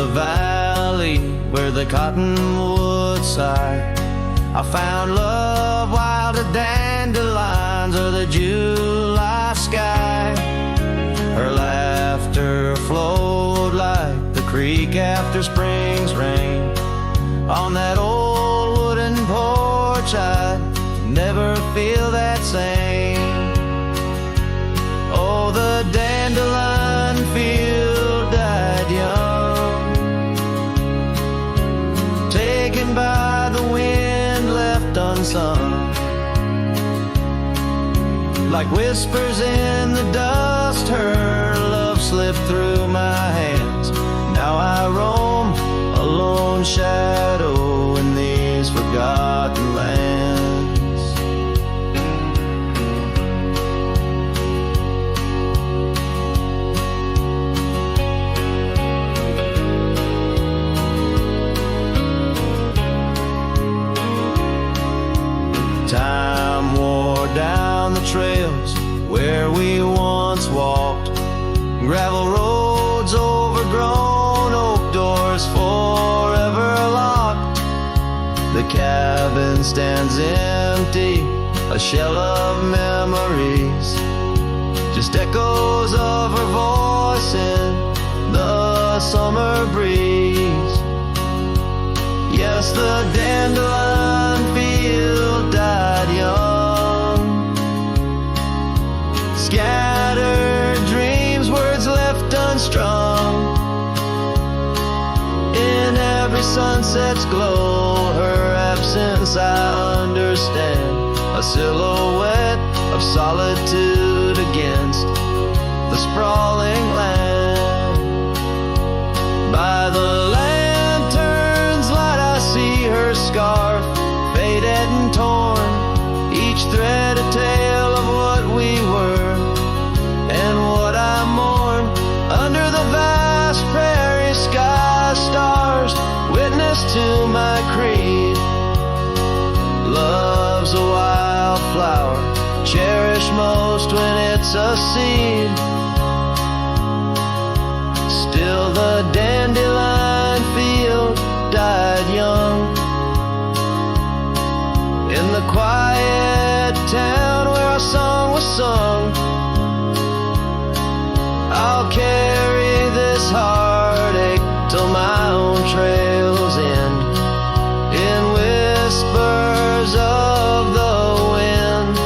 the valley where the cottonwoods sigh, I found love while the dandelions or the July sky. Her laughter flowed like the creek after spring's rain. On that old wooden porch I'd never feel that same. Oh, the dandelion field died young, taken by the wind, left unsung. Like whispers in the dust, her love slipped through my hands. Now I roam a lone shadow in these forgotten lands. Time wore down the trails where we once walked, gravel roads overgrown, oak doors forever locked. The cabin stands empty, a shell of memories, just echoes of her voice in the summer breeze. Yes, the dandelion field died young, scattered dreams, words left unstrung. In every sunset's glow, her absence I understand, a silhouette of solitude against the sprawling land. By the lantern's light I see her scarf, faded and torn, each thread a tale of what we were and what I mourn. Under the vast prairie sky, stars witness to my creed. Love's a wildflower, cherished most when it's a seed. Still the dandelion field died young. In the quiet town where our song was sung, I'll carry this heartache till my own trails end. In whispers of the wind,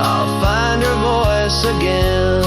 I'll find her voice again.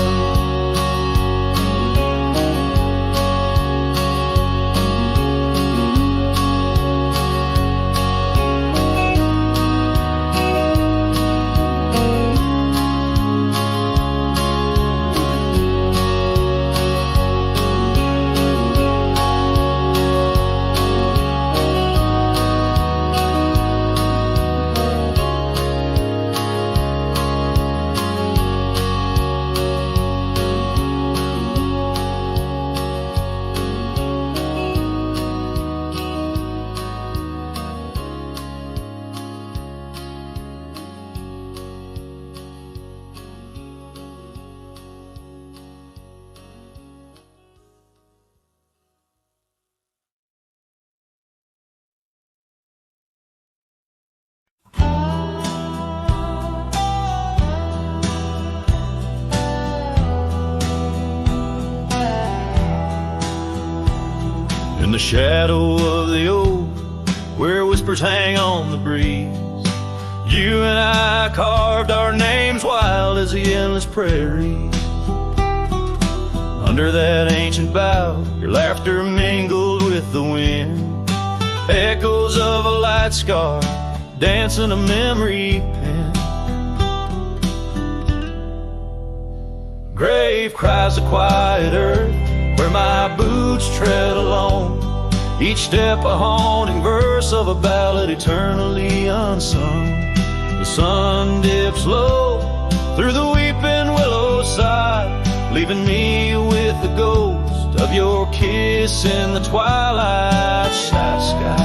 In the shadow of the oak, where whispers hang on the breeze, you and I carved our names wild as the endless prairies. Under that ancient bough, your laughter mingled with the wind, echoes of a light scar dancing a memory pen. Grave cries the quiet earth where my boots tread alone, each step a haunting verse of a ballad eternally unsung. The sun dips low through the weeping willow side, leaving me with the ghost of your kiss in the twilight sky.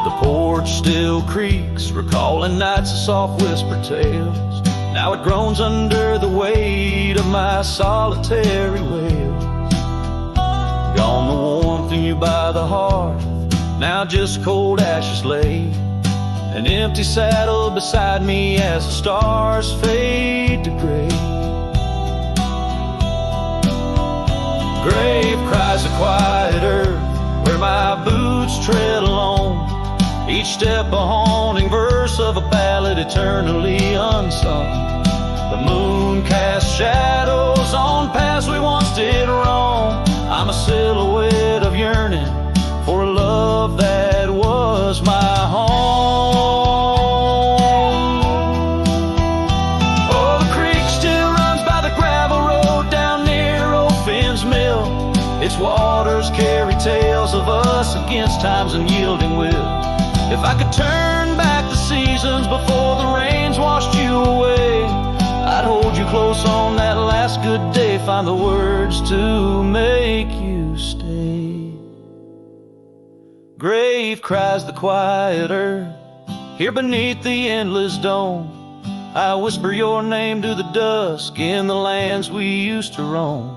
The porch still creaks, recalling nights of soft whispered tales, Now it groans under the weight of my solitary wails. Gone the warmth in you by the hearth, now just cold ashes lay. An empty saddle beside me as the stars fade to gray. Grave cries the quiet earth where my boots tread alone. Each step a haunting verse of a ballad eternally unsung. The moon casts shadows on paths we once did roam. I'm a silhouette of yearning for a love that was my home. Oh, the creek still runs by the gravel road down near old Finn's Mill. Its waters carry tales of us against time's unyielding will. If I could turn back the seasons before the rains washed you away, I'd hold you close on that last good day, find the words to make you stay. Grave cries the quiet earth here beneath the endless dome. I whisper your name to the dusk in the lands we used to roam.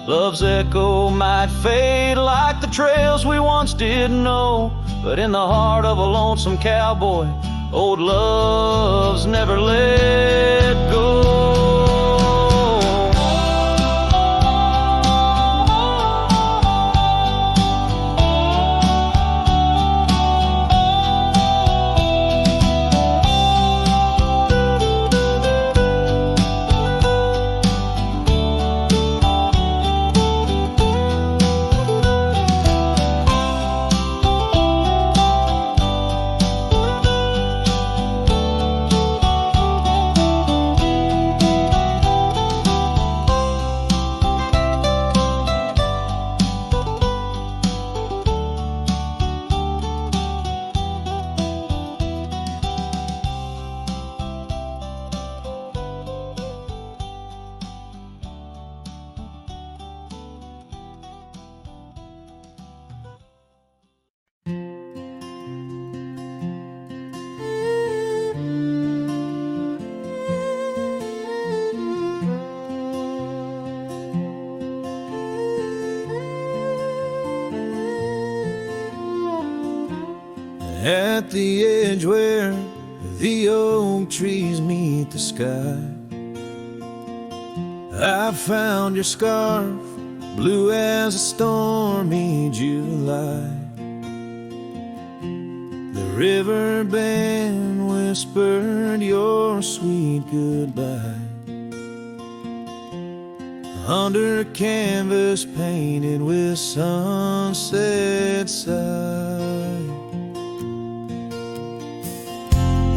Love's echo might fade like the trails we once did know, but in the heart of a lonesome cowboy, old love's never let go. At the edge where the oak trees meet the sky, I found your scarf, blue as a stormy July. The river band whispered your sweet goodbye under a canvas painted with sunset side.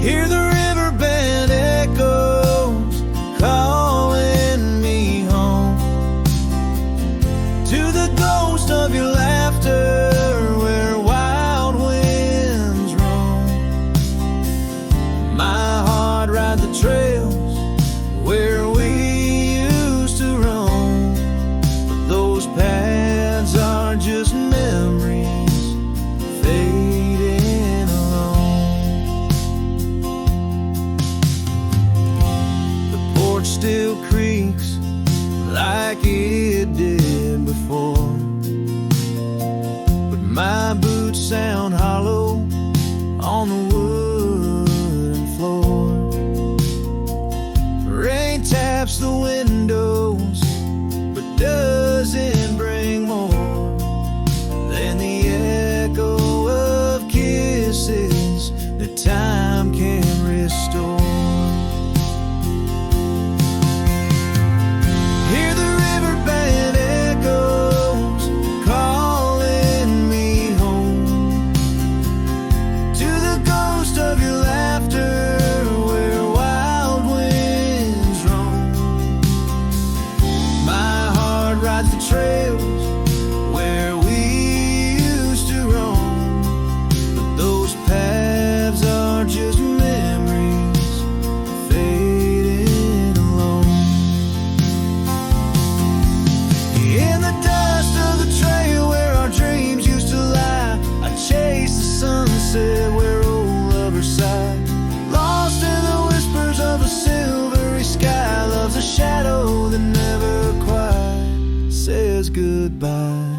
Hear the riverbed echoes calling me home to the ghost of your laughter where wild winds roam. My heart rides the trails where we used to roam, but those paths are just memories fading alone. The porch still creaks like it did before, but my boots sound hollow on the wooden floor. Rain taps the windows, but doesn't bring more than the echo of kisses that time can restore. Hear the riverbed echoes calling me home to the ghost of your laughter where wild winds roam. My heart rides the trails where we used to roam, but those paths are just memories fading alone. In the dust of the trail where our dreams used to lie, I chase the sunset where old lovers sigh, lost in the whispers of a silvery goodbye.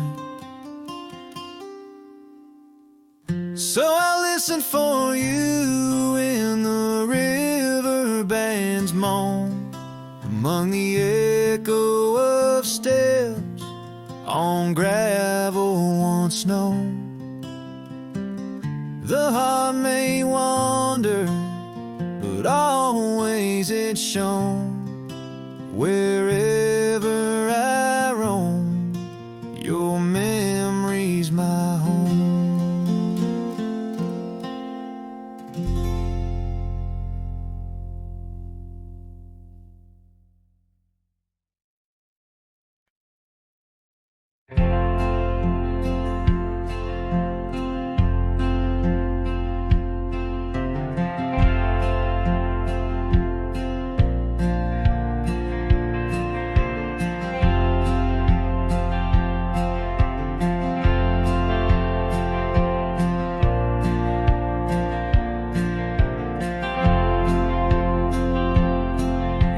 So I listen for you in the riverband's moan, among the echo of steps on gravel once known. The heart may wander, but always it's shown. Wherever I roam, your memory's my home.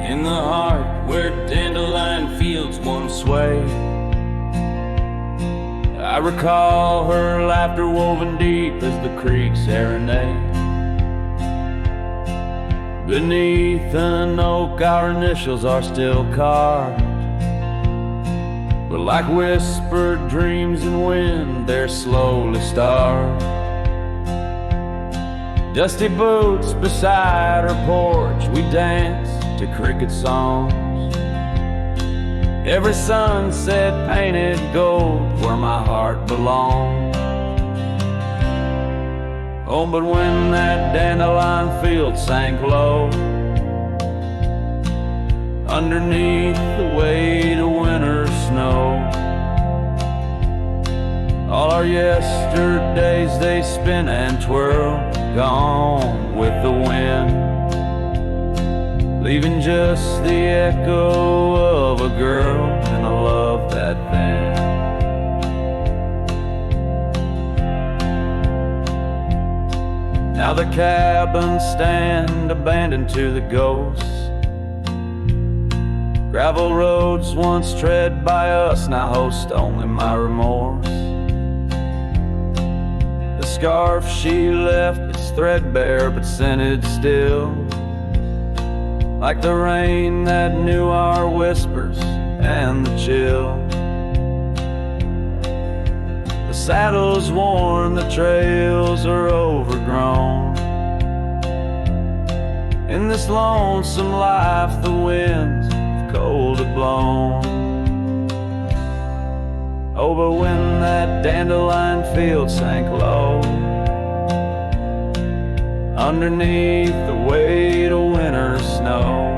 In the heart where dandelion fields once swayed, I recall her laughter woven deep as the creek serenade. Beneath an oak our initials are still carved, but like whispered dreams in wind they're slowly starved. Dusty boots beside her porch, we dance to cricket songs. Every sunset painted gold where my heart belongs. Oh, but when that dandelion field sank low, underneath the weight of winter snow, all our yesterdays they spin and twirl, gone with the wind, leaving just the echo of a girl and a love that thin. Now the cabins stand abandoned to the ghosts. Gravel roads once tread by us now host only my remorse. The scarf she left is threadbare but scented still, like the rain that knew our whispers and the chill. The saddle's worn, the trails are overgrown. In this lonesome life the winds have cold have blown. Oh, but when that dandelion field sank low, underneath the weight of winter snow,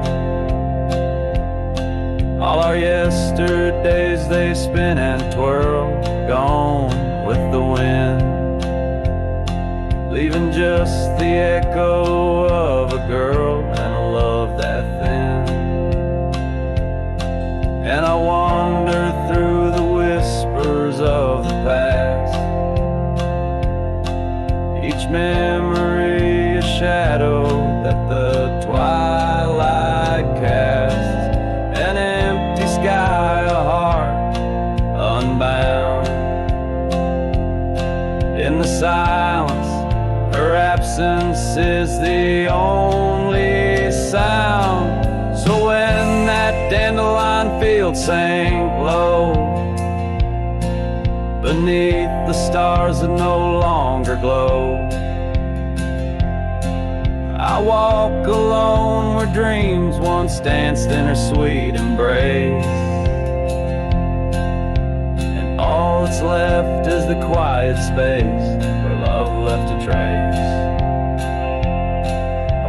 all our yesterdays they spin and twirl, gone with the wind, leaving just the echo of a girl and a love that thin. And I wander through the whispers of the past, each memory a shadow that the twilight casts, an empty sky, a heart unbound. In the silence, her absence is the only sound. So when that dandelion field sank low, beneath the stars that no longer glow, I walk alone where dreams once danced in her sweet embrace, and all that's left is the quiet space where love left a trace.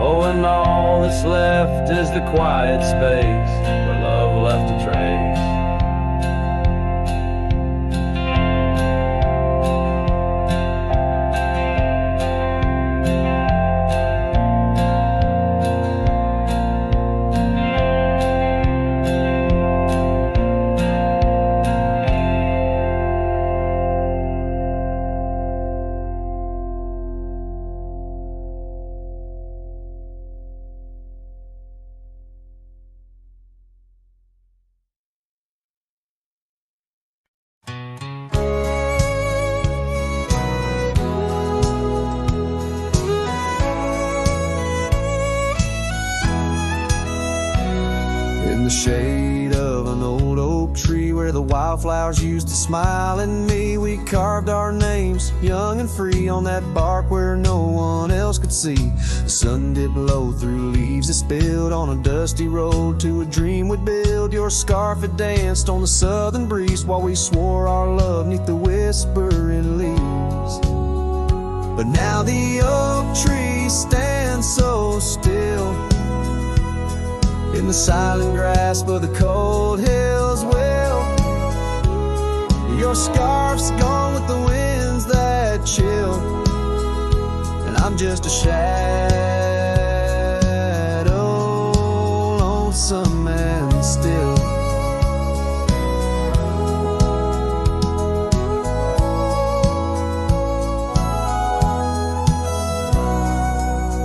Oh, and all that's left is the quiet space where love left a trace. shade of an old oak tree where the wildflowers used to smile at me. We carved our names, young and free, on that bark where no one else could see. The sun dipped low through leaves that spilled on a dusty road to a dream we'd build. Your scarf had danced on the southern breeze while we swore our love neath the whispering leaves. But now the oak tree stands so still in the silent grasp of the cold hills. Well, your scarf's gone with the winds that chill, and I'm just a shadow, lonesome and still.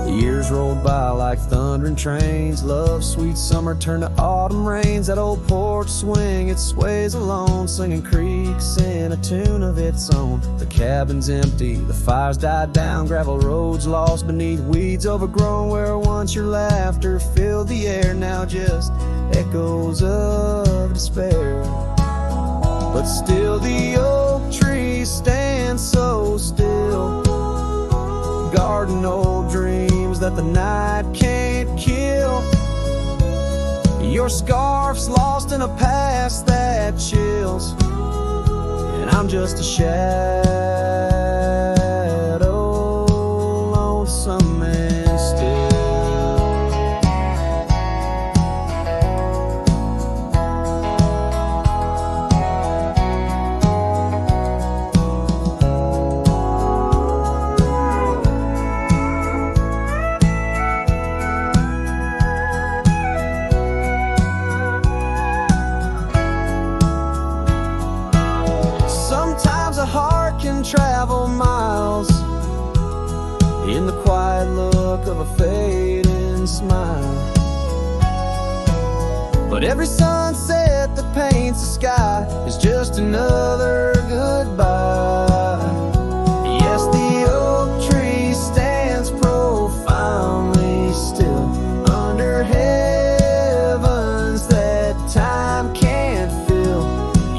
Years rolled by like thundering trains. Love, sweet summer turned to autumn rains. That old porch swing, it sways alone, singing creeks in a tune of its own. The cabin's empty, the fire's died down, gravel roads lost beneath weeds overgrown. Where once your laughter filled the air, now just echoes of despair. But still the oak tree stands so still, guarding old dreams that the night can't kill. Your scarf's lost in a past that chills, and I'm just a shadow, lonesome and still. Travel miles in the quiet look of a fading smile, but every sunset that paints the sky is just another goodbye. Yes, the oak tree stands profoundly still under heavens that time can't fill.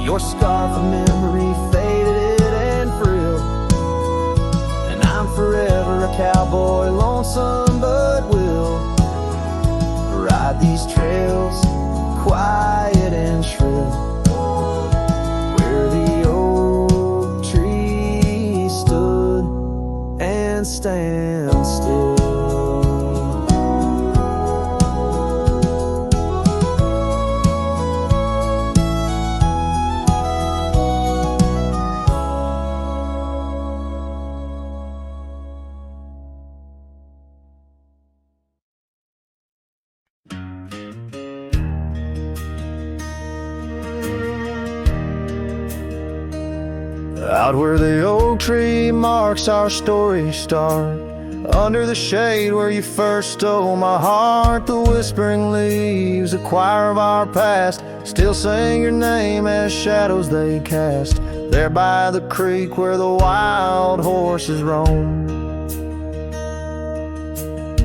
Your scarf of memory faded forever a cowboy, lonesome but will ride these trails quiet and shrill, where the oak tree stood and stands still. Out where the oak tree marks our story start, under the shade where you first stole my heart, the whispering leaves, a choir of our past, still sing your name as shadows they cast. There by the creek where the wild horses roam,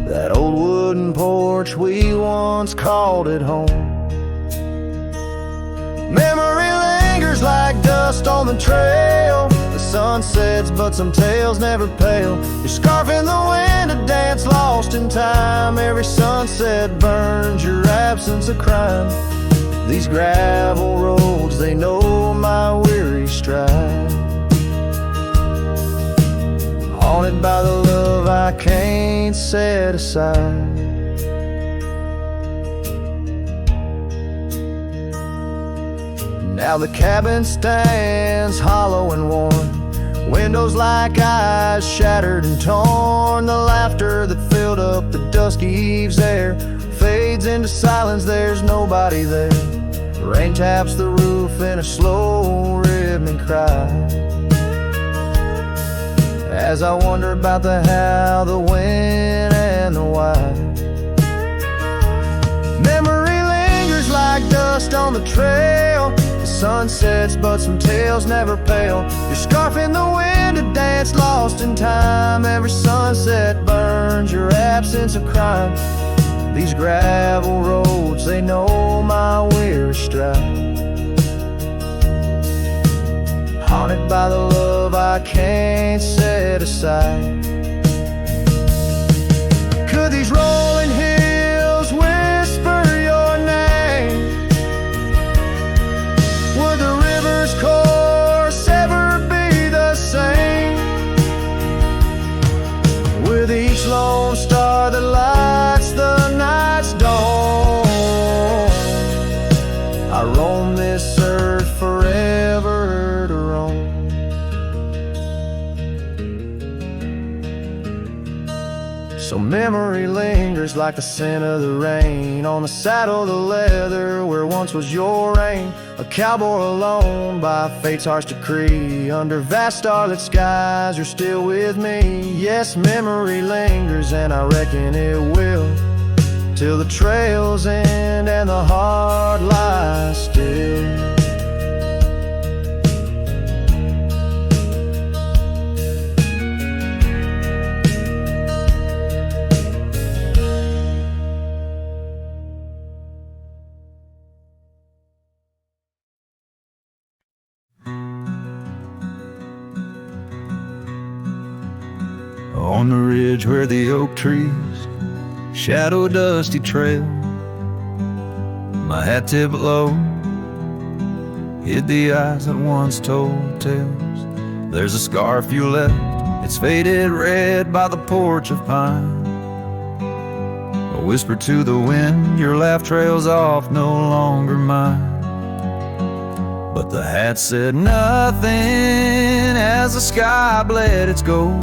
that old wooden porch we once called it home. Memory lingers like dust on the trail. The sun sets, but some tales never pale. Your scarf in the wind, a dance lost in time. Every sunset burns your absence a crime. These gravel roads, they know my weary stride. Haunted by the love I can't set aside. Now the cabin stands hollow and worn, windows like eyes shattered and torn. The laughter that filled up the dusky eve's air fades into silence, there's nobody there. Rain taps the roof in a slow rhythmic cry, as I wonder about the how, the when, and the why. Memory lingers like dust on the trail. The sun sets, but some tales never pale. Your scarf in the wind, a dance lost in time. Every sunset burns your absence a crime. These gravel roads, they know my weary stride, haunted by the love I can't set aside. Could these rolling hills whisper your name? Would the river's course ever be the same? With each lone star that lights the night's dawn, I roam this earth forever to roam. So memory lingers like the scent of the rain on the saddle, the leather where once was your reign. A cowboy alone by fate's harsh decree, under vast starlit skies you're still with me. Yes, memory lingers and I reckon it will, till the trails end and the heart lies still. On the ridge where the oak trees shadow a dusty trail, my hat tipped low hid the eyes that once told tales. There's a scarf you left, it's faded red by the porch of pine. I whisper to the wind, your laugh trails off, no longer mine. But the hat said nothing as the sky bled its gold.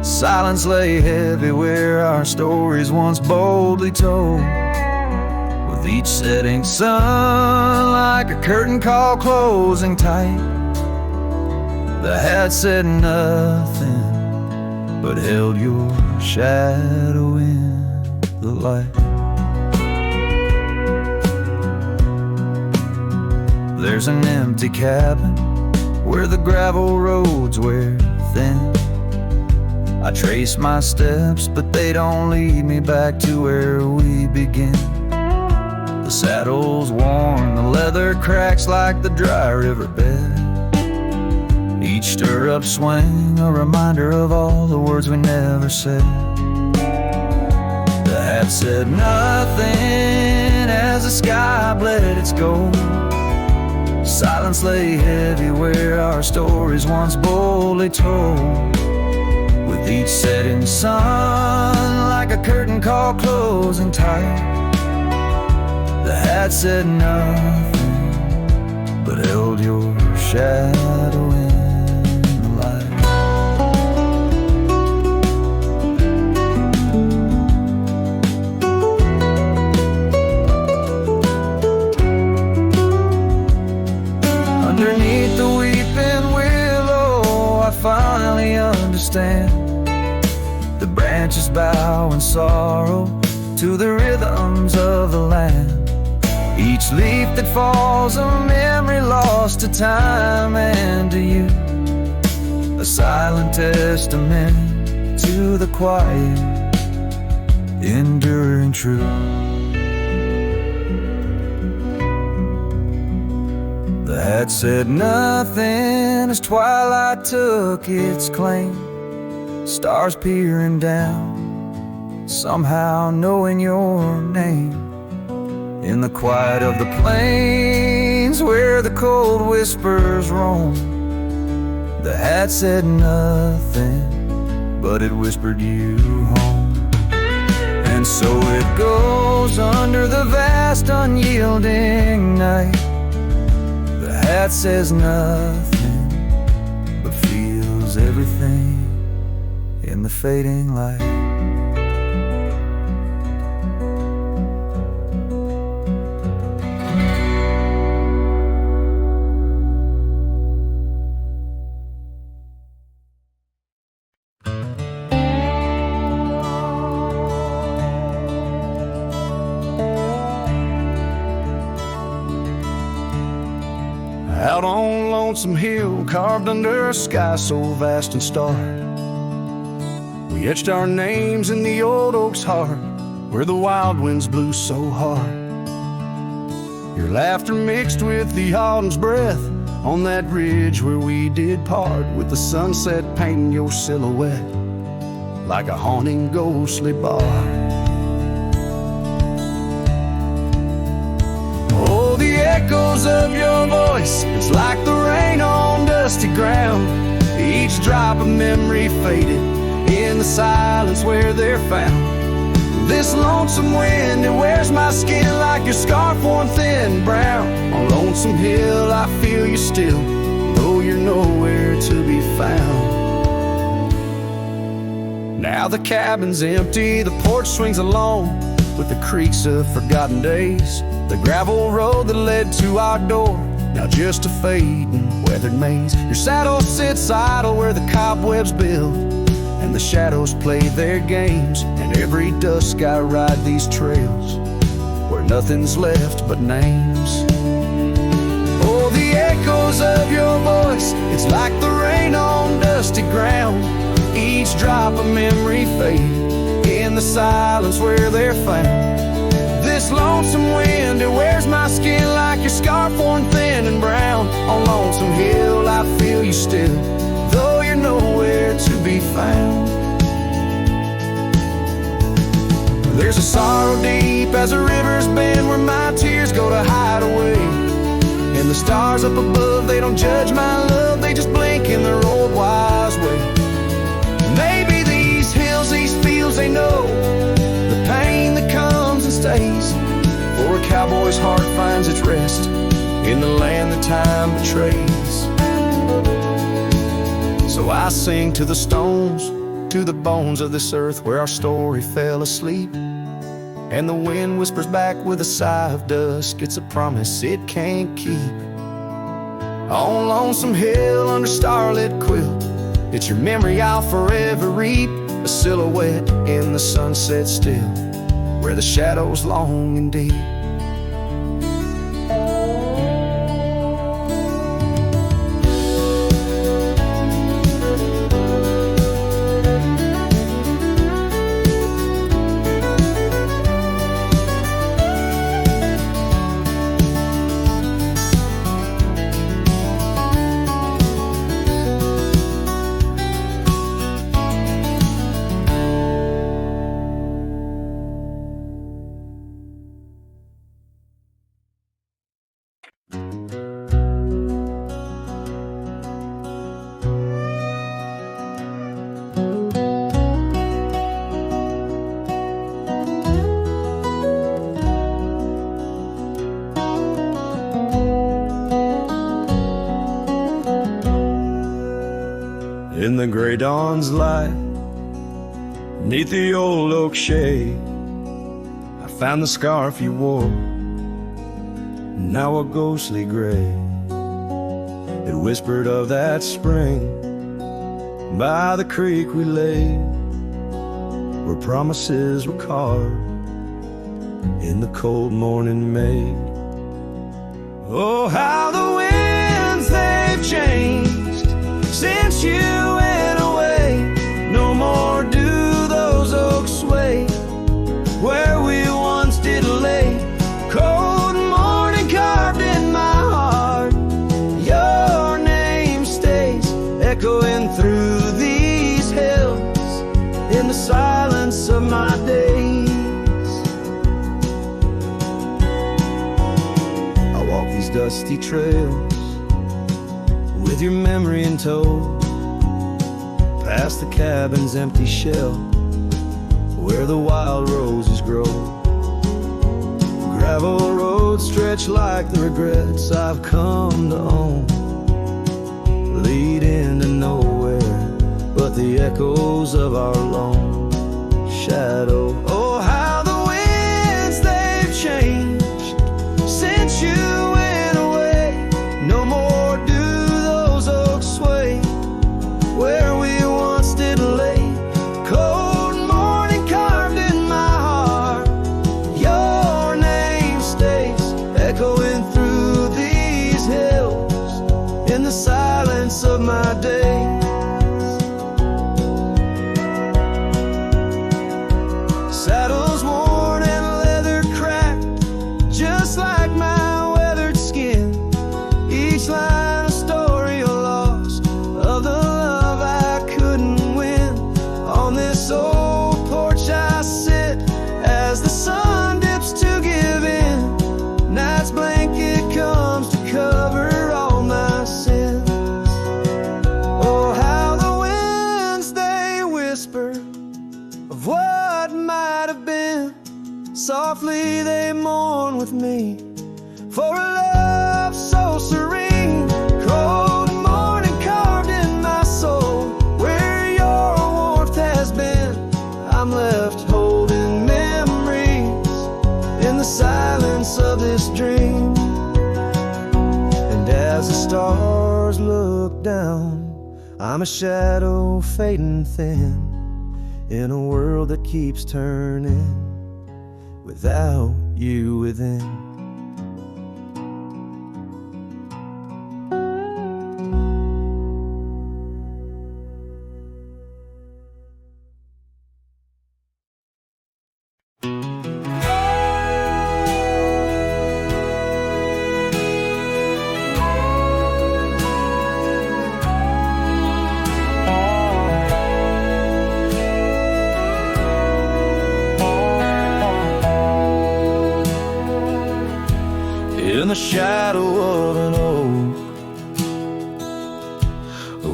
Silence lay heavy where our stories once boldly told. With each setting sun like a curtain call closing tight, the hat said nothing but held your shadow in the light. There's an empty cabin where the gravel roads wear thin. I trace my steps, but they don't lead me back to where we begin. The saddle's worn, the leather cracks like the dry riverbed. Each stirrup swing, a reminder of all the words we never said. The hat said nothing as the sky bled its gold. Silence lay heavy where our stories once boldly told. With each setting sun like a curtain call closing tight, the hat said nothing but held your shadow in the light. Underneath the weeping willow I finally understand. The branches bow in sorrow to the rhythms of the land. Each leaf that falls a memory lost to time and to you, a silent testament to the quiet, enduring truth. The hat said nothing as twilight took its claim. Stars peering down, somehow knowing your name. In the quiet of the plains where the cold whispers roam, the hat said nothing, but it whispered you home. And so it goes under the vast unyielding night. The hat says nothing, but feels everything in the fading light. Out on Lonesome Hill, carved under a sky so vast and stark, we etched our names in the old oak's heart, where the wild winds blew so hard. Your laughter mixed with the autumn's breath on that ridge where we did part, with the sunset painting your silhouette like a haunting ghostly bar. Oh, the echoes of your voice, it's like the rain on dusty ground. Each drop of memory faded in the silence where they're found. This lonesome wind, it wears my skin like your scarf worn thin brown. On Lonesome Hill I feel you still, though you're nowhere to be found. Now the cabin's empty, the porch swings alone with the creaks of forgotten days. The gravel road that led to our door, now just a fading weathered maze. Your saddle sits idle where the cobwebs build, and the shadows play their games. And every dusk I ride these trails where nothing's left but names. Oh, the echoes of your voice, it's like the rain on dusty ground. Each drop of memory fade in the silence where they're found. This lonesome wind, it wears my skin like your scarf worn thin and brown. On Lonesome Hill I feel you still, though you're nowhere to be found. There's a sorrow deep as the rivers bend where my tears go to hide away. And the stars up above, they don't judge my love, they just blink in their old wise way. Maybe these hills, these fields, they know the pain that comes and stays. For a cowboy's heart finds its rest in the land that time betrays. So I sing to the stones, to the bones of this earth where our story fell asleep. And the wind whispers back with a sigh of dusk, it's a promise it can't keep. On Lonesome Hill under starlit quilt, it's your memory I'll forever reap. A silhouette in the sunset still, where the shadows long and deep. In the gray dawn's light, neath the old oak shade, I found the scarf you wore, now a ghostly gray. It whispered of that spring by the creek we lay, where promises were carved in the cold morning made. Oh, how the winds they've changed since you went away. No more do those oaks sway where we once did lay. Cold morning carved in my heart, your name stays echoing through these hills in the silence of my days. I walk these dusty trails with your memory in tow, past the cabin's empty shell where the wild roses grow. Gravel roads stretch like the regrets I've come to own, lead into nowhere but the echoes of our lone shadow. Oh, how the winds they've changed since you went away. No more do those oaks sway where we once did lay. Cold morning carved in my heart, your name stays echoing through these hills in the silence of my days. Saddles worn As the stars look down, I'm a shadow fading thin in a world that keeps turning without you within. In the shadow of an oak,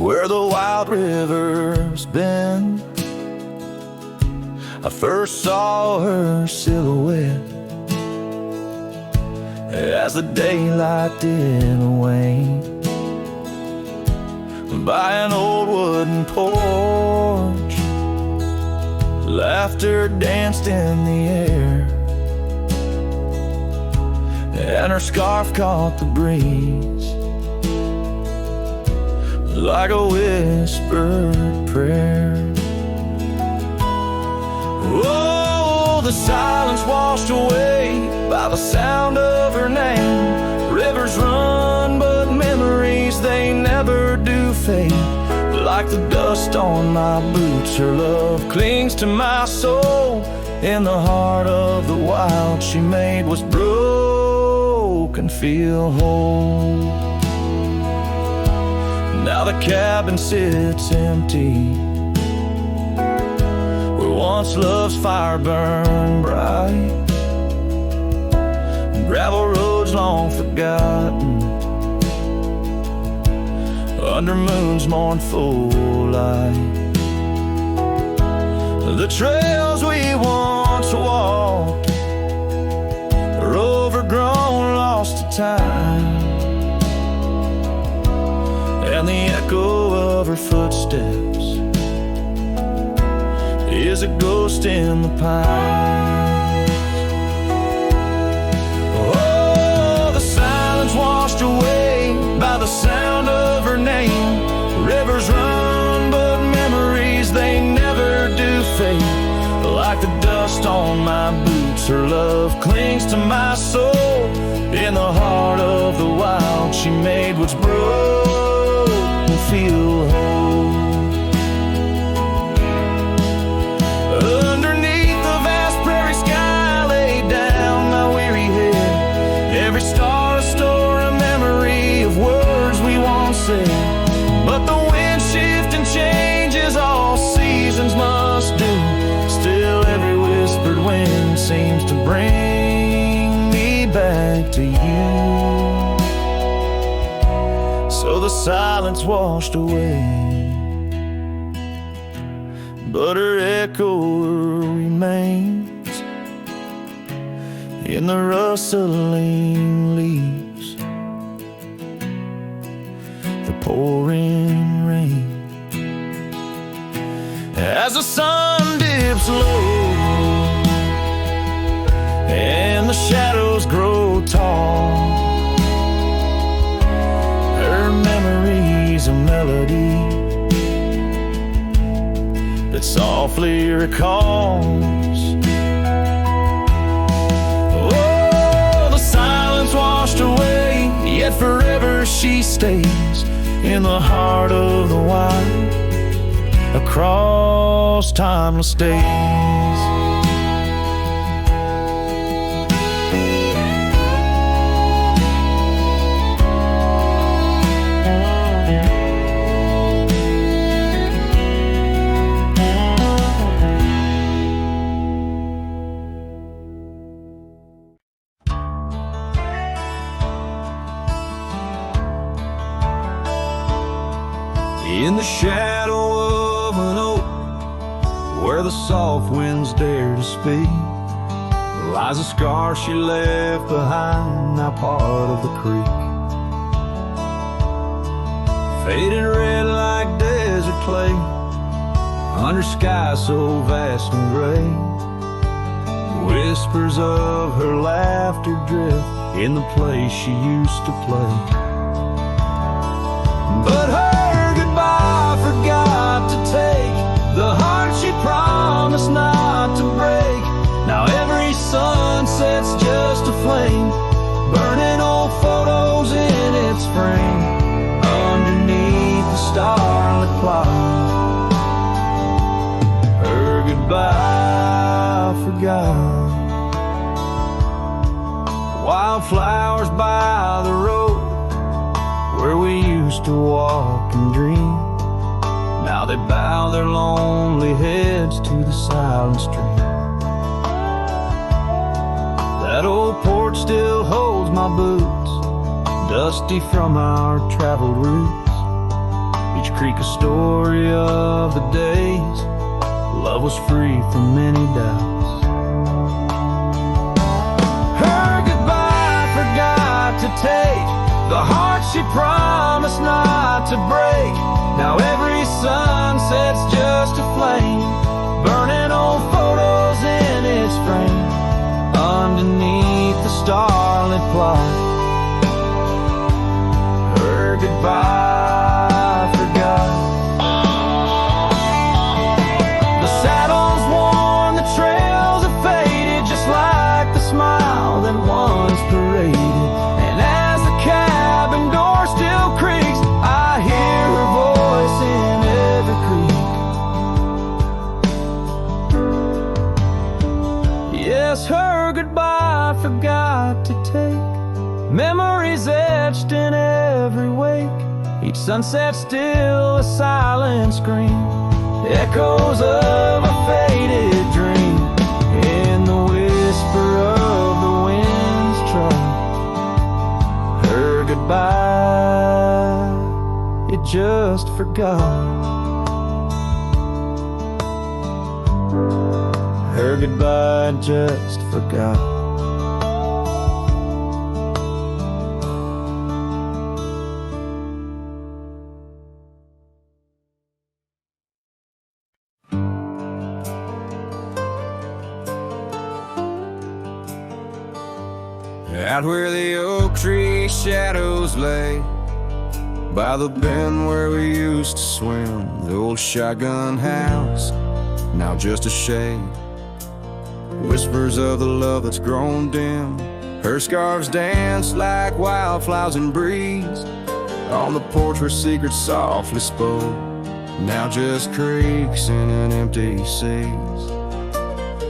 where the wild river's been, I first saw her silhouette as the daylight didn't wane. By an old wooden porch, laughter danced in the air, and her scarf caught the breeze like a whispered prayer. Oh, the silence washed away by the sound of her name. Rivers run, but memories, they never do fade. Like the dust on my boots, her love clings to my soul. In the heart of the wild she made was broken, feel whole. Now the cabin sits empty, where once love's fire burned bright. Gravel roads long forgotten, under moon's mournful light. The trails we once walked are overgrown, lost to time, and the echo of her footsteps is a ghost in the pines. Oh, the silence washed away by the sound of her name. Rivers run, but memories, they never do fade. Like the dust on my boots, her love clings to my soul. In the heart of the wild she made what's broken feel whole. Underneath the vast prairie sky laid down my weary head, every star a story, a memory of words we once said. But the wind shifts and changes, all seasons must do. Still every whispered wind seems to bring me back to you. So the silence washed away, but her echo remains in the rustling leaves, the pouring rain. As the sun dips low and the shadows grow tall, her memory's a melody that softly recalls. Oh, the silence washed away, yet forever she stays in the heart of the wild, across timeless days. In the shadow of an oak, where the soft winds dare to speak, lies a scar she left behind, now part of the creek. Faded red like desert clay, under sky so vast and gray. Whispers of her laughter drift in the place she used to play. But her goodbye forgot to take the heart she promised not to break. Now every sunset's just a flame, burning old photos in its frame underneath the starlit cloud. Her goodbye forgot. Wildflowers by the road where we used to walk and dream, now they bow their lonely heads to the silent stream. That old porch still holds my boots, dusty from our traveled routes. Each creek a story of the days love was free from many doubts. Her goodbye forgot to take the heart she promised not to break. Now every sunset's just a flame, burning old photos in its frame underneath the starlit cloud. Her goodbye forgot. The saddle's worn, the trails have faded, just like the smile that once paraded. And as the cabin door still creaks, I hear her voice in every creek. Yes, her goodbye forgot to take memories etched in every wake. Each sunset still a silent scream, echoes of a faded dream in the whisper of the wind's trot. Her goodbye, it just forgot. Her goodbye just forgot. Out where the oak tree shadows lay, by the bend where we used to swim, the old shotgun house, now just a shade. Whispers of the love that's grown dim, her scarves dance like wildflowers in breeze. On the porch where secrets softly spoke, now just creaks in an empty seas,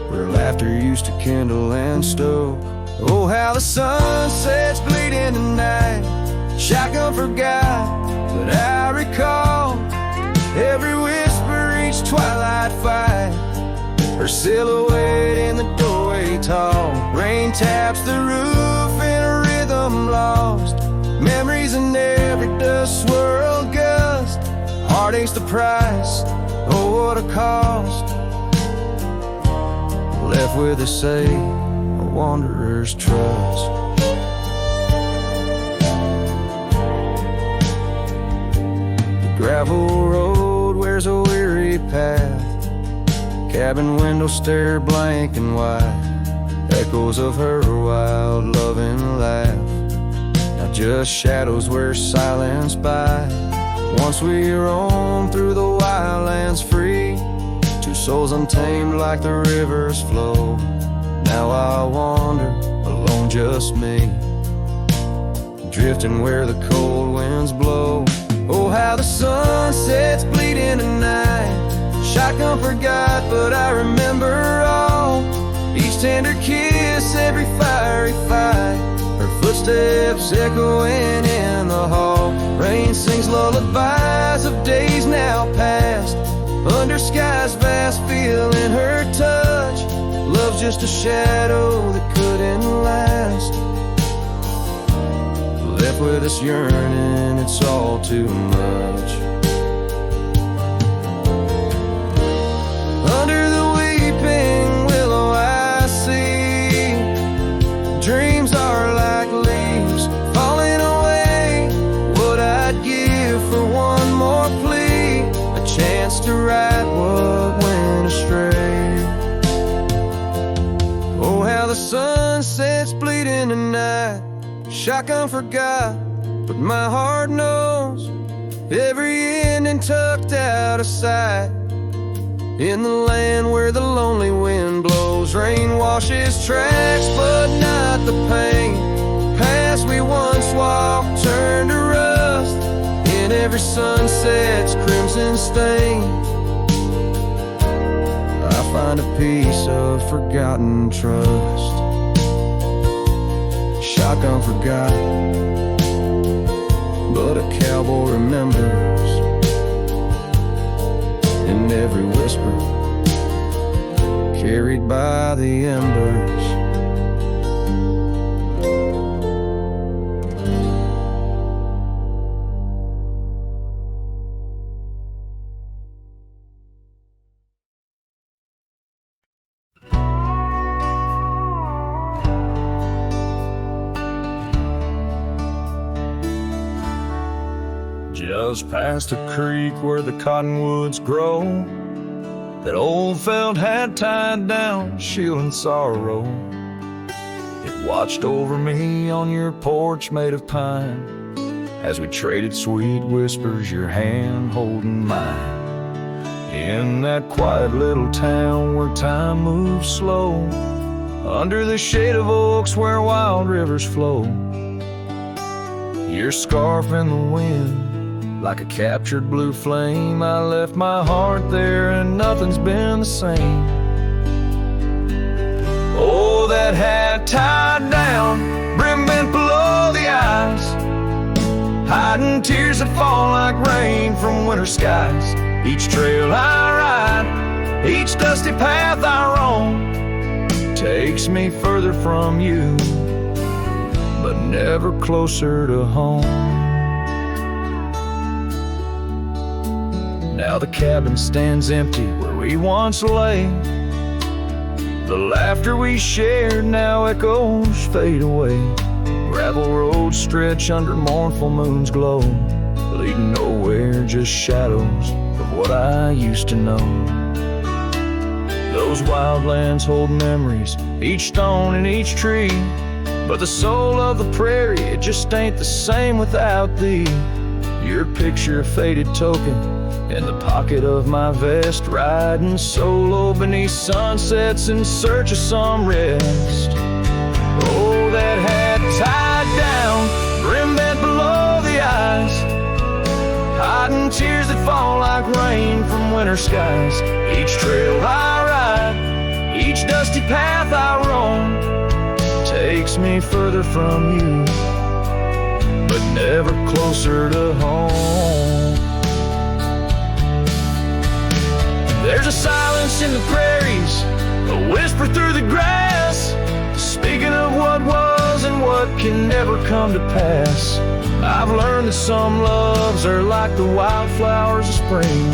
where laughter used to kindle and stoke. Oh, how the sunset's bleeding tonight, shotgun forgot, but I recall every whisper, each twilight fight, her silhouette in the doorway tall. Rain taps the roof in a rhythm lost, memories in every dust swirled gust. Heartache's the price, oh what a cost, left with a say, a wanderer's trust. The gravel road wears a weary path, cabin window stare blank and white, echoes of her wild loving laugh, now just shadows where silence by. Once we roam through the wildlands free, two souls untamed like the river's flow. Now I wander alone, just me, drifting where the cold winds blow. Oh, how the sunset's bleeding tonight, shotgun forgot, but I remember all. Each tender kiss, every fiery fight, her footsteps echoing in the hall. Rain sings lullabies of days now past, under skies vast, feeling her touch. Love's just a shadow that couldn't last, left with us yearning, it's all too much. Under the weeping willow I see, dreams are like leaves falling away. What I'd give for one more plea, a chance to right what went astray. Oh, how the sunset's bleeding tonight, shotgun forgot, but my heart knows every ending tucked out of sight. In the land where the lonely wind blows, rain washes tracks, but not the pain. Past we once walked turned to rust, in every sunset's crimson stain. I find a piece of forgotten trust. Shotgun forgot, but a cowboy remembers. In every whisper carried by the embers. Just past a creek where the cottonwoods grow, that old felt had tied down, shielding sorrow. It watched over me on your porch made of pine, as we traded sweet whispers, your hand holding mine. In that quiet little town where time moves slow, under the shade of oaks where wild rivers flow, your scarf in the wind like a captured blue flame. I left my heart there and nothing's been the same. Oh, that hat tied down, brim bent below the eyes, hiding tears that fall like rain from winter skies. Each trail I ride, each dusty path I roam, takes me further from you, but never closer to home. Now the cabin stands empty where we once lay. The laughter we shared now echoes fade away. Gravel roads stretch under mournful moon's glow, leading nowhere, just shadows of what I used to know. Those wildlands hold memories, each stone and each tree, but the soul of the prairie, it just ain't the same without thee. Your picture, a faded token in the pocket of my vest, riding solo beneath sunsets in search of some rest. Oh, that hat tied down, brim bent below the eyes, hiding tears that fall like rain from winter skies. Each trail I ride, each dusty path I roam, takes me further from you, but never closer to home. There's a silence in the prairies, a whisper through the grass, speaking of what was and what can never come to pass. I've learned that some loves are like the wildflowers of spring,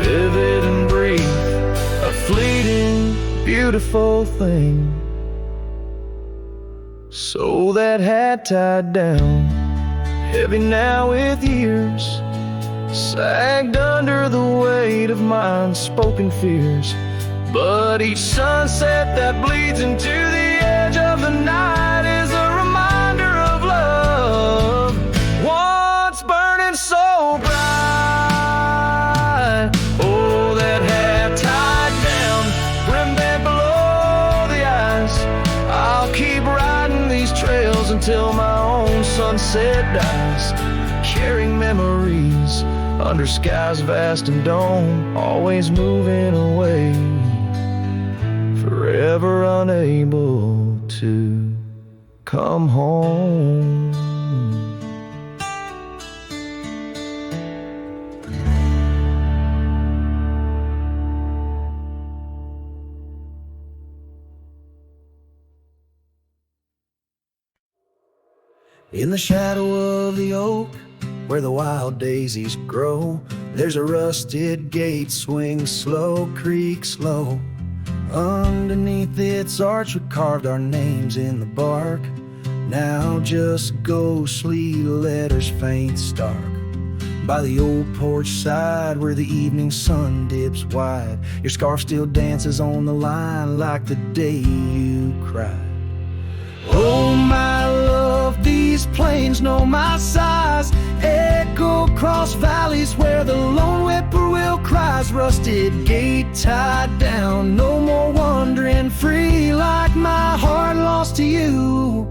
vivid and brief, a fleeting, beautiful thing. So that hat tied down, heavy now with years, sagged under the weight of my unspoken fears. But each sunset that bleeds into the edge of the night is a reminder of love, once burning so bright. Oh, that hat tied down, brim bent below the eyes, I'll keep riding these trails until my own sunset dies, carrying memories under skies vast and dome, always moving away, forever unable to come home. In the shadow of the oak, where the wild daisies grow, there's a rusted gate, swings slow, creaks low. Underneath its arch we carved our names in the bark, now just ghostly letters faint stark. By the old porch side where the evening sun dips wide, your scarf still dances on the line like the day you cried. Oh my love, these plains know my size, echo across valleys where the lone whippoorwill cries, rusted gate tied down. No more wandering free like my heart lost to you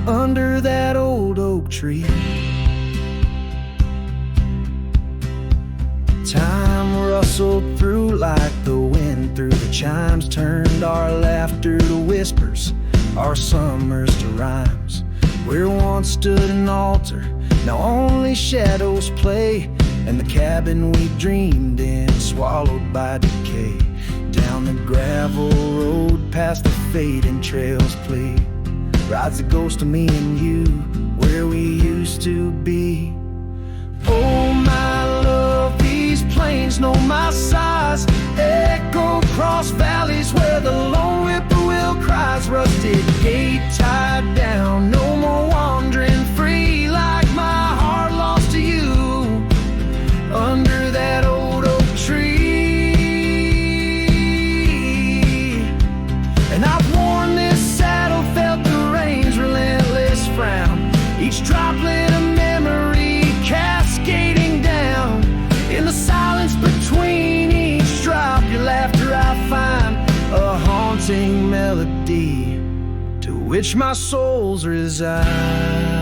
under that old oak tree. Time rustled through like the wind through the chimes, turned our laughter to whispers, our summers to rhymes. Where once stood an altar, now only shadows play, and the cabin we dreamed in swallowed by decay. Down the gravel road past the fading trails plea, rides the ghost of me and you, where we used to be. Oh my love, these plains know my size, echo across valleys where the lone whippoorwill cries, rusted gate tied down. No more wandering free like my heart lost to you under that old oak tree. And I've worn this saddle, felt the rain's relentless frown, each droplet a memory cascading down. In the silence between each drop, your laughter I find a haunting melody to which my soul's resigned.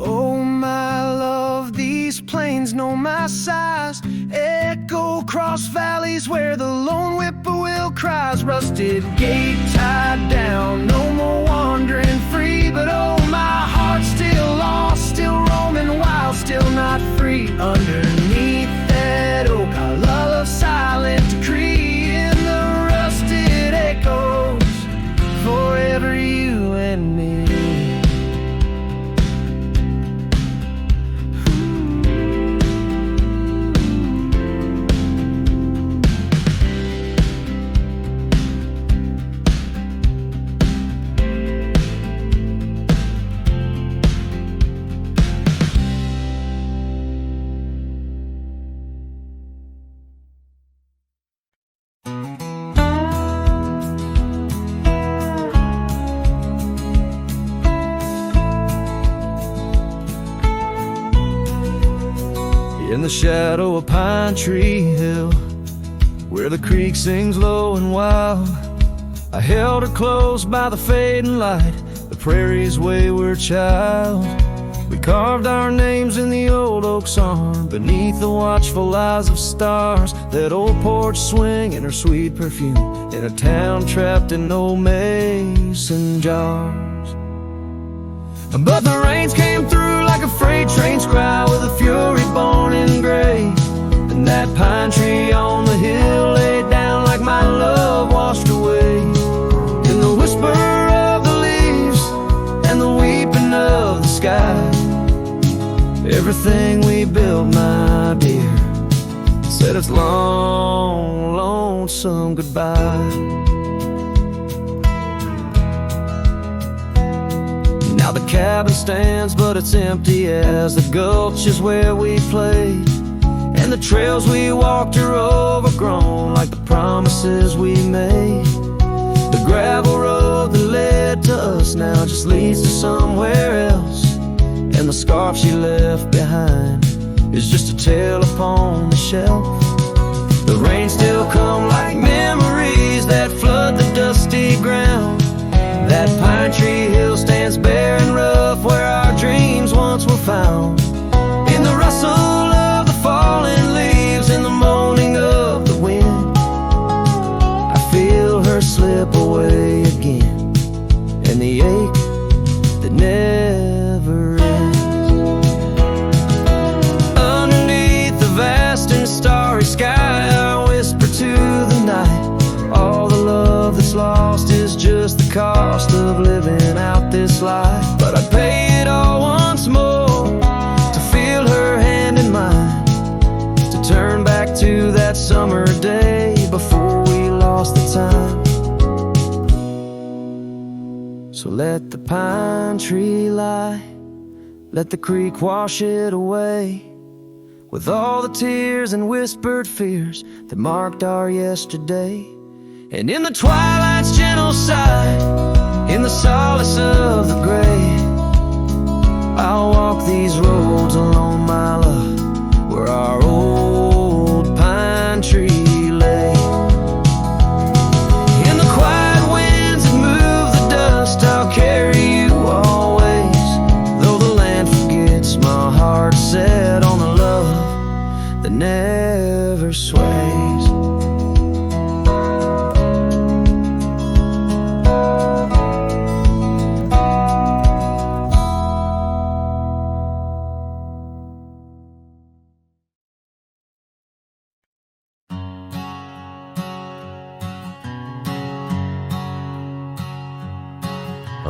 Oh my love, these plains know my size, echo across valleys where the lone whippoorwill cries, rusted gate tied down. No more wandering free, but oh my heart's still lost, still roaming wild, still not free. Underneath that oak I lull a silent decree, in the rusted echoes forever you and me. In the shadow of Pine Tree Hill, where the creek sings low and wild, I held her close by the fading light, the prairie's wayward child. We carved our names in the old oak's arm, beneath the watchful eyes of stars. That old porch swinging her sweet perfume, in a town trapped in old mason jars. But the rains came through like a freight train's cry, with a fury born in gray. And that pine tree on the hill laid down like my love washed away. In the whisper of the leaves and the weeping of the sky, everything we built, my dear, said its long, lonesome goodbye. Now the cabin stands, but it's empty as the gulch is where we played. And the trails we walked are overgrown like the promises we made. The gravel road that led to us now just leads to somewhere else. And the scarf she left behind is just a tale upon the shelf. The rains still come like memories that flood the dusty ground. That pine tree hill stands bare and rough, where our dreams once were found. In the rustle of the falling leaves, in the moaning of the wind, I feel her slip away again, and the ache that never ends. Underneath the vast and starry sky, I whisper to the night, all the love that's lost is just the cost of living out this life. But I'd pay it all once more to feel her hand in mine, to turn back to that summer day before we lost the time. So let the pine tree lie, let the creek wash it away, with all the tears and whispered fears that marked our yesterday. And in the twilight's gentle sigh, in the solace of the gray, I'll walk these roads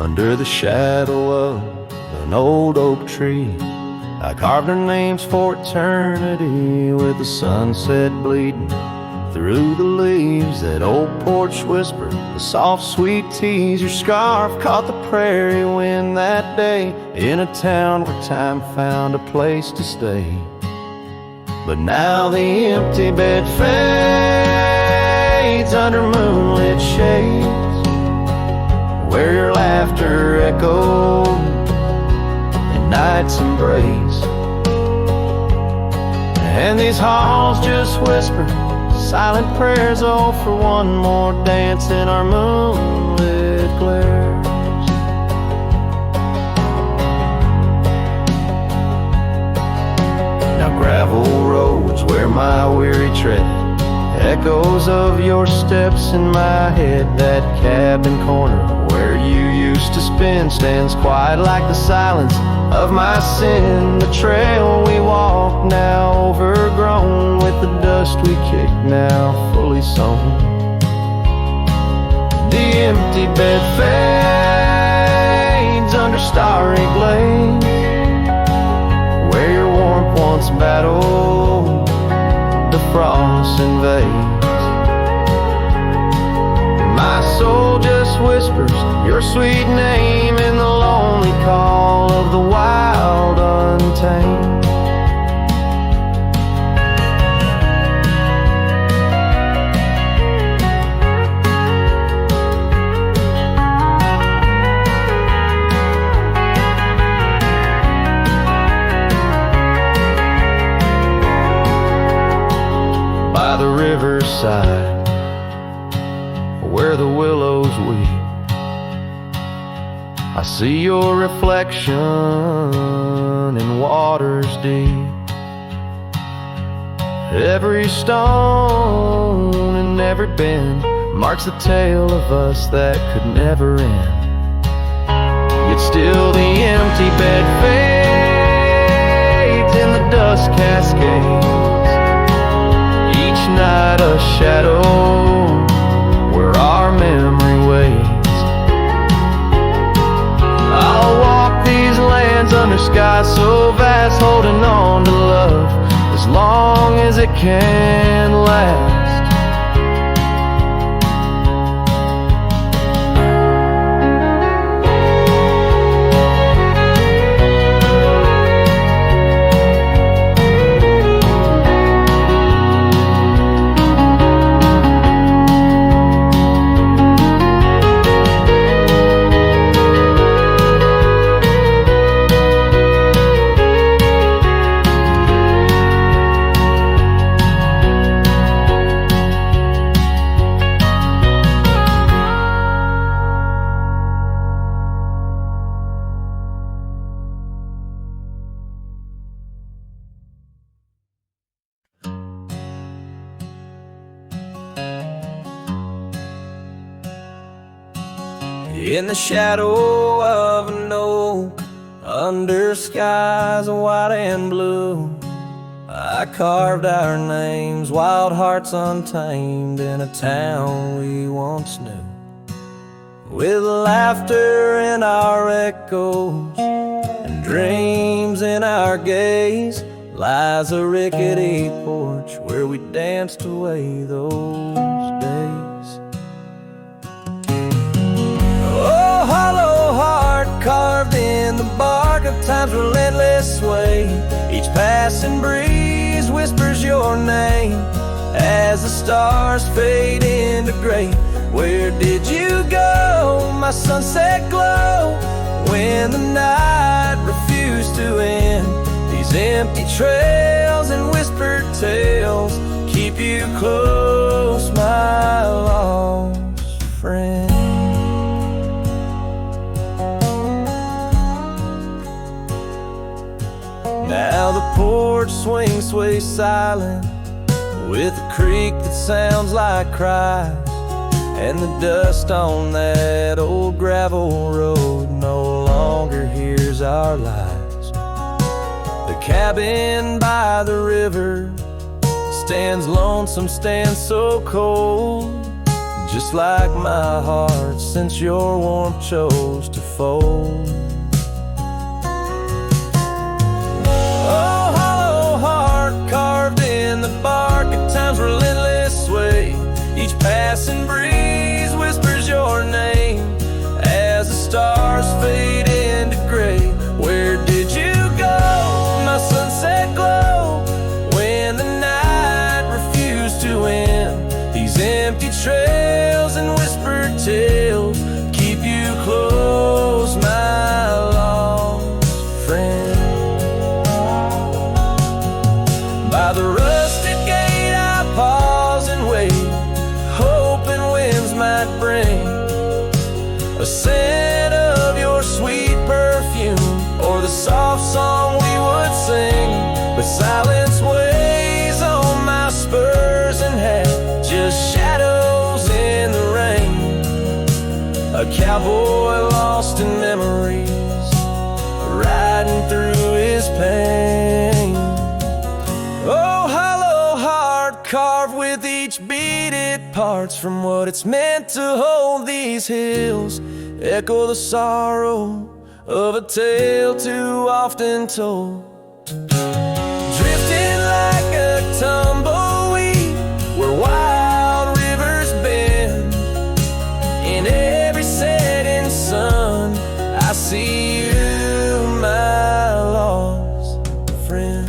under the shadow of an old oak tree. I carved our names for eternity with the sunset bleeding through the leaves. That old porch whispered the soft sweet tease. Your scarf caught the prairie wind that day in a town where time found a place to stay. But now the empty bed fades under moonlit shades, where your laughter echoed in night's embrace. And these halls just whisper silent prayers, oh, for one more dance in our moonlit glares. Now gravel roads where my weary tread, echoes of your steps in my head. That cabin corner where you used to spend stands quiet like the silence of my sin. The trail we walk now overgrown, with the dust we kick now fully sown. The empty bed fades under starry glades, where your warmth once battled the frost invades. My soul just whispers your sweet name in the lonely call of the wild untamed. By the riverside, where the willows weep, I see your reflection in waters deep. Every stone and every bend marks the tale of us that could never end. Yet still the empty bed fades in the dust cascades, each night a shadow where our memory waits. I'll walk these lands under skies so vast, holding on to love as long as it can last. In the shadow of an oak, under skies of white and blue, I carved our names, wild hearts untamed, in a town we once knew. With laughter in our echoes and dreams in our gaze, lies a rickety porch where we danced away those days. Oh, hollow heart carved in the bark of time's relentless sway, each passing breeze whispers your name as the stars fade into gray. Where did you go, my sunset glow, when the night refused to end? These empty trails and whispered tales keep you close, my lost friend. Now the porch swings, sways silent, with a creak that sounds like cries, and the dust on that old gravel road no longer hears our lies. The cabin by the river stands lonesome, stands so cold, just like my heart since your warmth chose to unfold. Oh, hollow heart carved in the bark, at times relentless sway. Each passing breeze whispers your name as the stars fade into gray. Where did you go, my sunset glow, when the night refused to end? These empty trails and whispered tales keep you close, my lost friend. By the rusted gate I pause and wait, hoping winds might bring a scent of your sweet perfume, or the soft song we would sing. But silence weighs on my spurs and hat, just shadows in the rain. A cowboy lost in memories, riding through his pain. Oh, hollow heart carved with each beat it parts from what it's meant to hold. These hills echo the sorrow of a tale too often told. Drifting like a tumbleweed where wild rivers bend, in every setting sun I see you, my lost friend.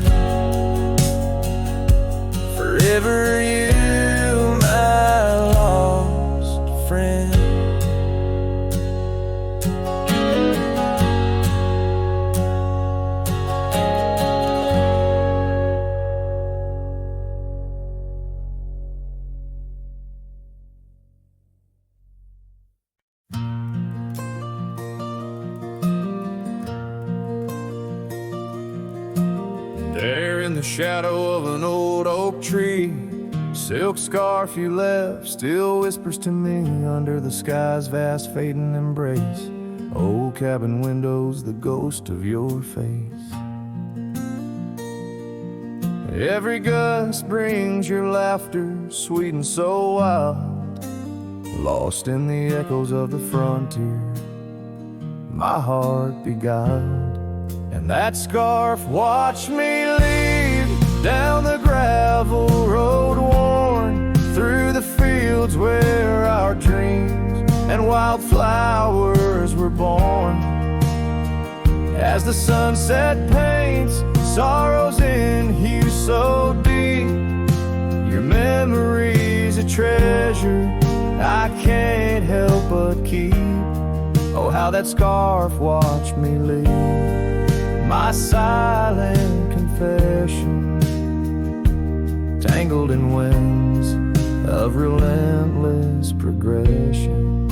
Forever you, my lost friend. There in the shadow of an old oak tree, silk scarf you left still whispers to me under the sky's vast fading embrace. Old cabin windows, the ghost of your face. Every gust brings your laughter, sweet and so wild, lost in the echoes of the frontier, my heart beguiled. And that scarf watched me leave down the gravel road worn, through the fields where our dreams and wildflowers were born. As the sunset paints sorrows in hue so deep, your memory's a treasure I can't help but keep. Oh, how that scarf watched me leave, my silent confession, tangled in winds of relentless progression.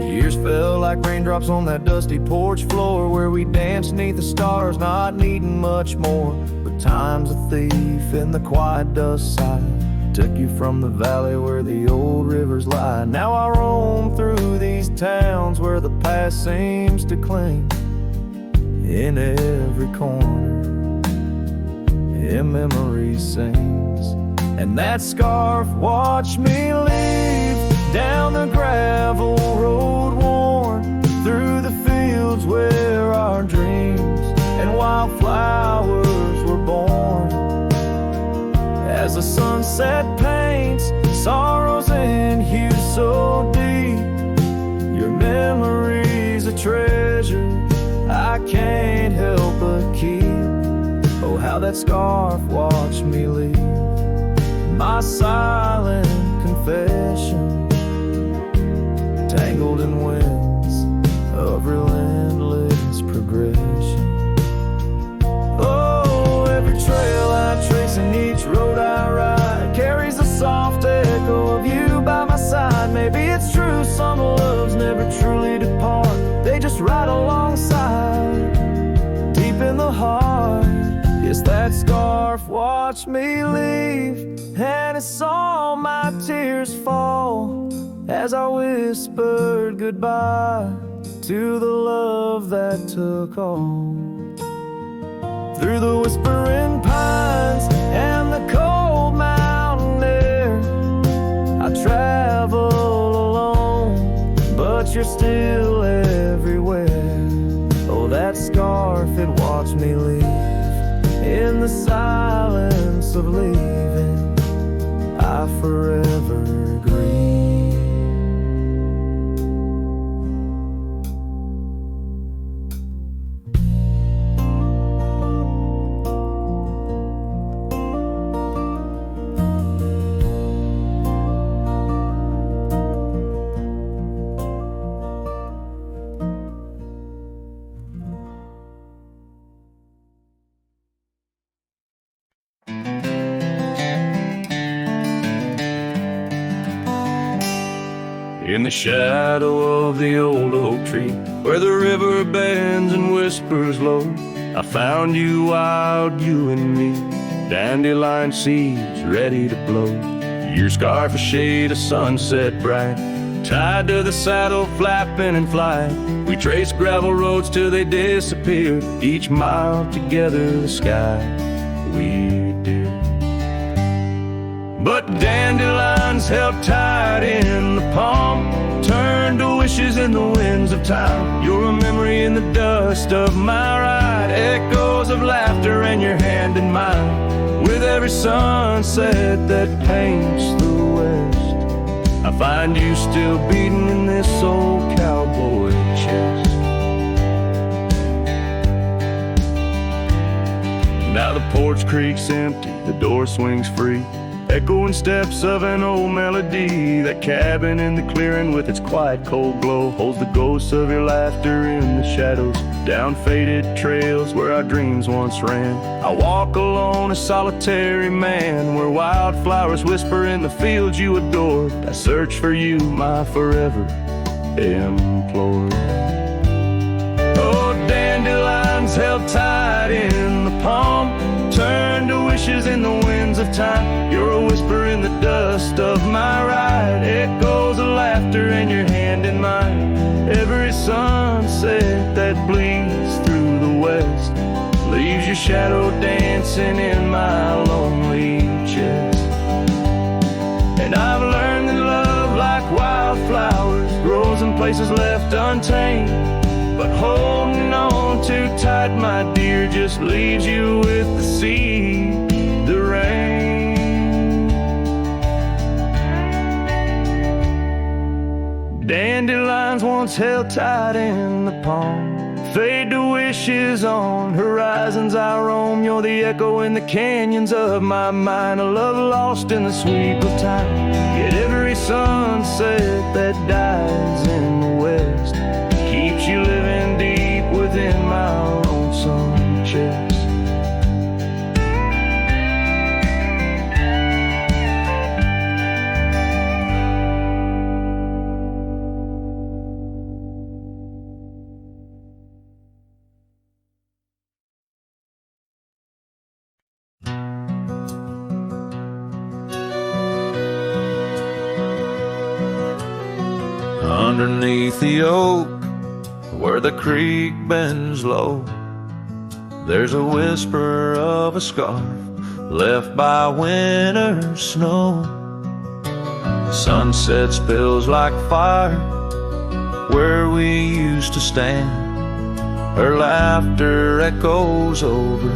Years fell like raindrops on that dusty porch floor, where we danced neath the stars, not needing much more. But time's a thief in the quiet dust side, took you from the valley where the old rivers lie. Now I roam through these towns where the past seems to cling. In every corner, in memory sings. And that scarf watched me leave down the gravel road worn, through the fields where our dreams and wildflowers were born. As the sunset paints sorrows in hue so deep, your memory's a treasure I can't help but keep. Oh, how that scarf watched me leave, my silent confession, tangled in winds of relentless progression. Oh, every trail I trace and each road I ride carries a soft echo of you by my side. Maybe it's true, some loves never truly depart, they just ride alongside, deep in the heart. Yes, that scarf watched me leave, and it saw my tears fall as I whispered goodbye to the love that took all. Through the whispering pines and the cold mountain air, I travel alone, but you're still everywhere. Oh, that scarf, it watched me leave in the silence of leaving. I forever grieve. In the shadow of the old oak tree, where the river bends and whispers low, I found you, wild, you and me, dandelion seeds ready to blow. Your scarf a shade of sunset bright, tied to the saddle, flapping in flight. We traced gravel roads till they disappeared, each mile together the sky we did. But dandelions held tight in the palm, turned to wishes in the winds of time. You're a memory in the dust of my ride, echoes of laughter and your hand in mine. With every sunset that paints the west, I find you still beating in this old cowboy chest. Now the porch creaks empty, the door swings free, echoing steps of an old melody. That cabin in the clearing with its quiet cold glow holds the ghosts of your laughter in the shadows, down faded trails where our dreams once ran. I walk alone, a solitary man, where wildflowers whisper in the fields you adored. I search for you, my forever implored. Oh, dandelions held tight in the palm, turned to wishes in the winds of time. You're a whisper in the dust of my ride, echoes of laughter and your hand in mine. Every sunset that bleeds through the west leaves your shadow dancing in my lonely chest. And I've learned that love, like wildflowers, grows in places left untamed. But holding on too tight, my dear, just leaves you with the sea, the rain. Dandelions once held tight in the palm, fade to wishes on horizons I roam. You're the echo in the canyons of my mind, a love lost in the sweep of time. Yet every sunset that dies in the west keeps you living deep within my lonesome chest. Underneath the oak, where the creek bends low, there's a whisper of a scarf left by winter's snow. The sunset spills like fire where we used to stand. Her laughter echoes over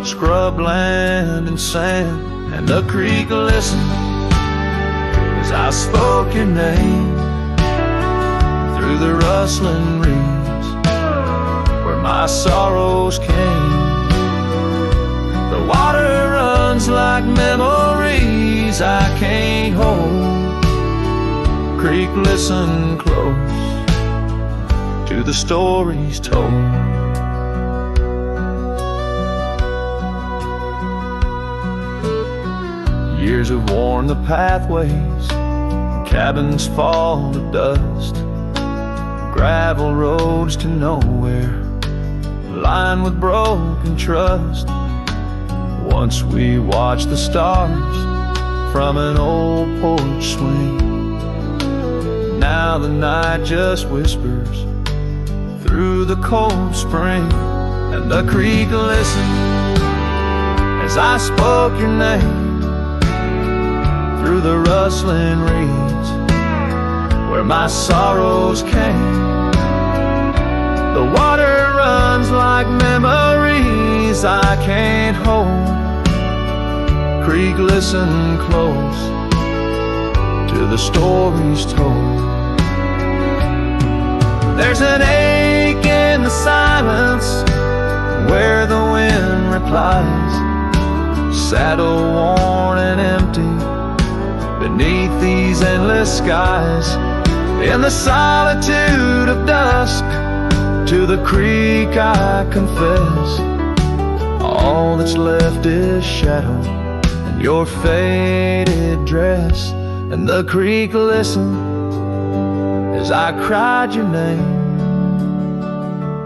scrubland and sand, and the creek listened as I spoke your name through the rustling reeds where my sorrows came. The water runs like memories I can't hold. Creek, listen close to the stories told. Years have worn the pathways, cabins fall to dust, gravel roads to nowhere, lined with broken trust. Once we watched the stars from an old porch swing. Now the night just whispers through the cold spring, and the creek listened as I spoke your name through the rustling reeds where my sorrows came. The water runs like memories I can't hold. Creek, listen close to the stories told. There's an ache in the silence where the wind replies, saddle worn and empty beneath these endless skies. In the solitude of dusk, to the creek I confess, all that's left is shadow and your faded dress. And the creek listened as I cried your name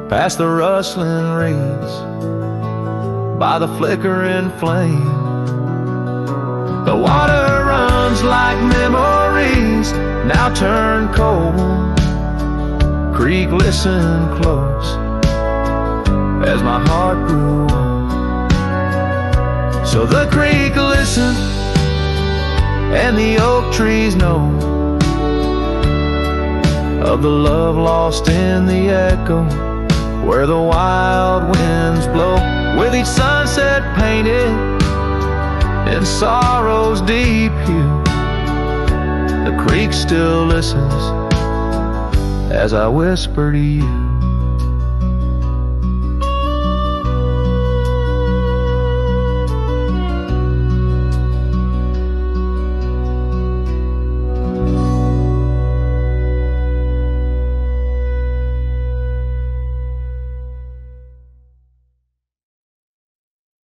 past the rustling reeds by the flickering flame. The water runs like memories now turn cold. Creek, listen close as my heart grew old. So the creek listened and the oak trees know of the love lost in the echo where the wild winds blow. With each sunset painted in sorrow's deep hue, the creek still listens as I whisper to you.